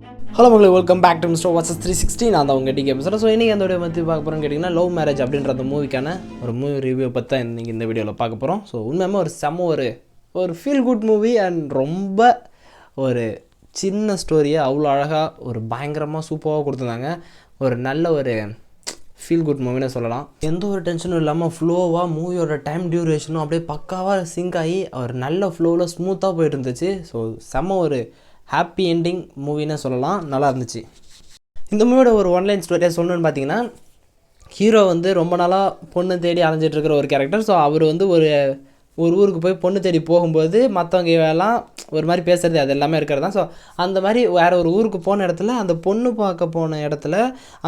Hello மக்களே, welcome back to mister watches 360. நான் தான் உங்கள் டிகே பேசுகிறேன். ஸோ இன்றைக்கி அந்த வீடியோ பற்றி பார்க்க போகிறோம்னு கேட்டிங்கன்னா, லவ் மேரேஜ் அப்படின்ற அந்த மூவிக்கான ஒரு மூவி ரிவ்யூ பற்றி தான் இன்றைக்கி இந்த வீடியோவில் பார்க்க போகிறோம். ஸோ உண்மையாக ஒரு செம்ம ஒரு ஃபீல் குட் மூவி அண்ட் ரொம்ப ஒரு சின்ன ஸ்டோரியை அவ்வளோ அழகாக ஒரு பயங்கரமாக சூப்பராக கொடுத்துருந்தாங்க. ஒரு நல்ல ஒரு ஃபீல் குட் மூவின்னு சொல்லலாம். எந்த ஒரு டென்ஷனும் இல்லாமல் ஃப்ளோவாக மூவியோட டைம் டியூரேஷனும் அப்படியே பக்காவாக சிங்க் ஆகி ஒரு நல்ல ஃப்ளோவில் ஸ்மூத்தாக போயிட்டு இருந்துச்சு. ஸோ செம்ம ஒரு ஹாப்பி எண்டிங் மூவின்னு சொல்லலாம். நல்லா இருந்துச்சு. இந்த மூவியோட ஒரு ஒன்லைன் ஸ்டோரியாக சொல்லணுன்னு பார்த்தீங்கன்னா, ஹீரோ வந்து ரொம்ப நாளாக பொண்ணு தேடி அலைஞ்சிட்ருக்கிற ஒரு கேரக்டர். ஸோ அவர் வந்து ஒரு ஊருக்கு போய் பொண்ணு தேடி போகும்போது மற்றவங்க எல்லாம் ஒரு மாதிரி பேசுகிறது அது எல்லாமே இருக்கிறது தான். ஸோ அந்த மாதிரி வேறு ஒரு ஊருக்கு போன இடத்துல அந்த பொண்ணு பார்க்க போன இடத்துல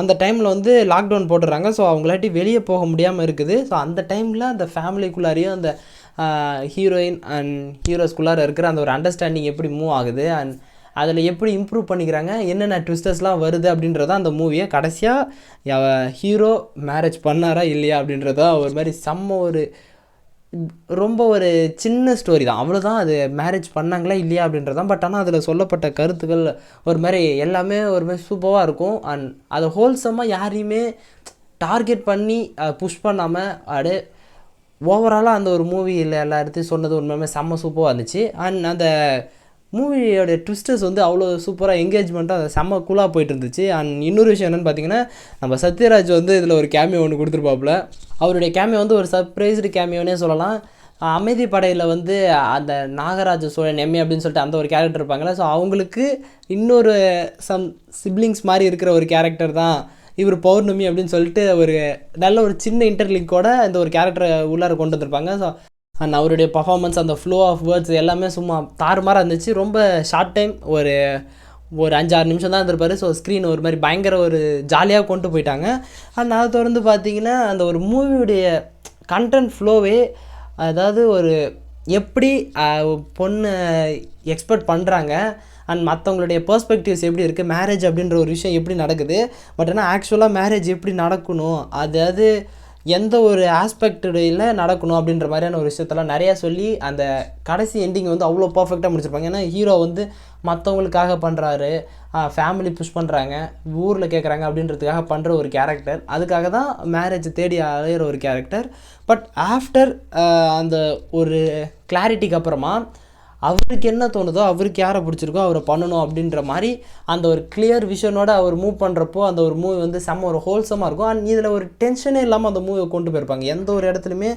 அந்த டைமில் வந்து லாக்டவுன் போட்டுடுறாங்க. ஸோ அவங்களாட்டி வெளியே போக முடியாமல் இருக்குது. ஸோ அந்த டைமில் அந்த ஃபேமிலிக்குள்ளாரையும் அந்த ஹீரோயின் அண்ட் ஹீரோஸ்குள்ளார இருக்கிற அந்த ஒரு அண்டர்ஸ்டாண்டிங் எப்படி மூவ் ஆகுது அண்ட் அதில் எப்படி இம்ப்ரூவ் பண்ணிக்கிறாங்க, என்னென்ன ட்விஸ்டர்ஸ்லாம் வருது அப்படின்றத அந்த மூவியை கடைசியாக ஹீரோ மேரேஜ் பண்ணாரா இல்லையா அப்படின்றத ஒரு மாதிரி செம்ம ஒரு ரொம்ப ஒரு சின்ன ஸ்டோரி தான், அவ்வளோதான். அது மேரேஜ் பண்ணாங்களா இல்லையா அப்படின்றதான். பட் ஆனால் அதில் சொல்லப்பட்ட கருத்துக்கள் ஒரு மாதிரி எல்லாமே ஒரு மாதிரி சூப்பராக இருக்கும். அண்ட் அதை ஹோல்சமாக யாரையுமே டார்கெட் பண்ணி புஷ் பண்ணாமல் அப்படியே ஓவராலாக அந்த ஒரு மூவியில் எல்லா இடத்தையும் சொன்னது உண்மையுமே செம்ம சூப்பராக இருந்துச்சு. அண்ட் அந்த மூவியோட ட்விஸ்டர்ஸ் வந்து அவ்வளோ சூப்பராக என்கேஜ்மெண்ட்டாக அதை செம்ம கூலாக போயிட்டு இருந்துச்சு. அண்ட் இன்னொரு விஷயம் என்னென்னு பார்த்தீங்கன்னா, நம்ம சத்யராஜ் வந்து இதில் ஒரு கேமியோ ஒன்று கொடுத்துருப்பாப்புல. அவருடைய கேமியோ வந்து ஒரு சர்ப்ரைஸ்டு கேமியோனே சொல்லலாம். அமைதி படையில் வந்து அந்த நாகராஜ சோழன் எம்ஏ அப்படின்னு சொல்லிட்டு அந்த ஒரு கேரக்டர் இருப்பாங்களே, ஸோ அவங்களுக்கு இன்னொரு சிப்ளிங்ஸ் மாதிரி இருக்கிற ஒரு கேரக்டர் தான் இவர் பௌர்ணமி அப்படின்னு சொல்லிட்டு ஒரு நல்ல ஒரு சின்ன இன்டர்லிங்கோட இந்த ஒரு கேரக்டரை உள்ளார கொண்டு வந்திருப்பாங்க. ஸோ அண்ட் அவருடைய பர்ஃபார்மன்ஸ், அந்த ஃப்ளோ ஆஃப் வேர்ட்ஸ் எல்லாமே சும்மா தாறுமாறாக இருந்துச்சு. ரொம்ப ஷார்ட் டைம், ஒரு 5-6 நிமிஷம் தான் இருந்திருப்பார். ஸோ ஸ்க்ரீன் ஒரு மாதிரி பயங்கர ஒரு ஜாலியாக கொண்டு போயிட்டாங்க. அண்ட் அதை தொடர்ந்து பார்த்திங்கன்னா அந்த ஒரு மூவியுடைய கண்டென்ட் ஃப்ளோவே, அதாவது ஒரு எப்படி பொண்ணு எக்ஸ்பெக்ட் பண்ணுறாங்க அண்ட் மற்றவங்களுடைய பெர்ஸ்பெக்டிவ்ஸ் எப்படி இருக்குது, மேரேஜ் அப்படின்ற ஒரு விஷயம் எப்படி நடக்குது, பட் ஆனால் ஆக்சுவலாக மேரேஜ் எப்படி நடக்கணும், அதாவது எந்த ஒரு ஆஸ்பெக்டில் நடக்கணும் அப்படின்ற மாதிரியான ஒரு விஷயத்தெல்லாம் நிறையா சொல்லி அந்த கடைசி எண்டிங் வந்து அவ்வளோ பர்ஃபெக்டாக முடிச்சிருப்பாங்க. ஏன்னா ஹீரோ வந்து மற்றவங்களுக்காக பண்ணுறாரு, ஃபேமிலி புஷ் பண்ணுறாங்க, ஊரில் கேட்குறாங்க அப்படின்றதுக்காக பண்ணுற ஒரு கேரக்டர், அதுக்காக தான் மேரேஜ் தேடி அலையிற ஒரு கேரக்டர். பட் ஆஃப்டர் அந்த ஒரு கிளாரிட்டிக்கு அப்புறமா அவருக்கு என்ன தோணுதோ, அவருக்கு யாரை பிடிச்சிருக்கோ அவரை பண்ணணும் அப்படின்ற மாதிரி அந்த ஒரு கிளியர் விஷனோட அவர் மூவ் பண்ணுறப்போ அந்த ஒரு மூவி வந்து செம்ம ஒரு ஹோல்சமாக இருக்கும். அண்ட் இதில் ஒரு டென்ஷனே இல்லாமல் அந்த மூவியை கொண்டு போயிருப்பாங்க. எந்த ஒரு இடத்துலையுமே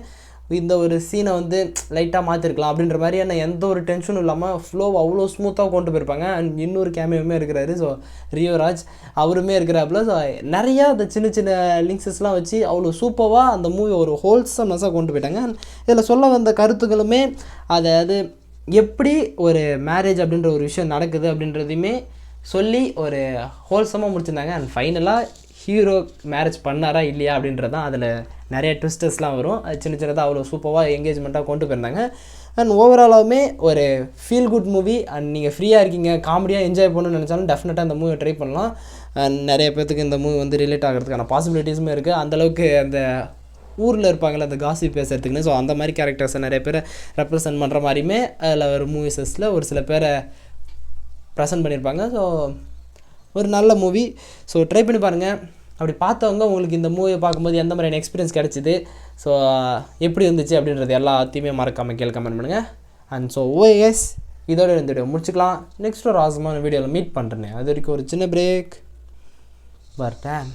இந்த ஒரு சீனை வந்து லைட்டாக மாற்றிருக்கலாம் அப்படின்ற மாதிரியான எந்த ஒரு டென்ஷனும் இல்லாமல் ஃப்ளோவை அவ்வளோ ஸ்மூத்தாக கொண்டு போயிருப்பாங்க. அண்ட் இன்னொரு கேமியோவுமே இருக்கிறாரு, ஸோ ரியோராஜ் அவருமே இருக்கிறாப்புல. ஸோ நிறையா அந்த சின்ன சின்ன லிங்க்ஸஸ்லாம் வச்சு அவ்வளோ சூப்பராக அந்த மூவி ஒரு ஹோல்சம்னஸாக கொண்டு போயிட்டாங்க. இதில் சொல்ல வந்த கருத்துக்களுமே அதாவது எப்படி ஒரு மேரேஜ் அப்படின்ற ஒரு விஷயம் நடக்குது அப்படின்றதையுமே சொல்லி ஒரு ஹோல்சமாக முடிச்சிருந்தாங்க. அண்ட் ஃபைனலாக ஹீரோ மேரேஜ் பண்ணாரா இல்லையா அப்படின்றது தான் அதில் நிறைய ட்விஸ்டர்ஸ்லாம் வரும். அது சின்ன சின்னதாக அவ்வளோ சூப்பராக என்கேஜ்மெண்ட்டாக கொண்டு போயிருந்தாங்க. அண்ட் ஓவராலாகவுமே ஒரு ஃபீல் குட் மூவி. அண்ட் நீங்கள் ஃப்ரீயாக இருக்கீங்க, காமெடியாக என்ஜாய் பண்ணணும்னு நினச்சாலும் டெஃபினட்டாக இந்த மூவியை ட்ரை பண்ணலாம். அண்ட் நிறைய பேர்த்துக்கு இந்த மூவி வந்து ரிலேட் ஆகிறதுக்கான பாசிபிலிட்டிஸுமே இருக்குது. அந்தளவுக்கு அந்த ஊரில் இருப்பாங்களே அந்த காசிப் பேசுறதுக்குன்னு, ஸோ அந்த மாதிரி கேரக்டர்ஸை நிறைய பேரை ரெப்ரசன்ட் பண்ணுற மாதிரியுமே அதில் ஒரு மூவிஸஸில் ஒரு சில பேரை ப்ரெசென்ட் பண்ணியிருப்பாங்க. ஸோ ஒரு நல்ல மூவி. ஸோ ட்ரை பண்ணி பாருங்கள். அப்படி பார்த்தவங்க உங்களுக்கு இந்த மூவியை பார்க்கும்போது எந்த மாதிரியான எக்ஸ்பீரியன்ஸ் கிடச்சிது, ஸோ எப்படி இருந்துச்சு அப்படின்றது எல்லாத்தையுமே மறக்காமல் கீழே கமெண்ட் பண்ணுங்கள். அண்ட் ஸோ ஓஎஸ் இதோட இந்த வீடியோ முடிச்சுக்கலாம். நெக்ஸ்ட் ஒரு ஆசமான வீடியோவில் மீட் பண்ணுறேன். அது வரைக்கும் ஒரு சின்ன பிரேக். பர்டேன்.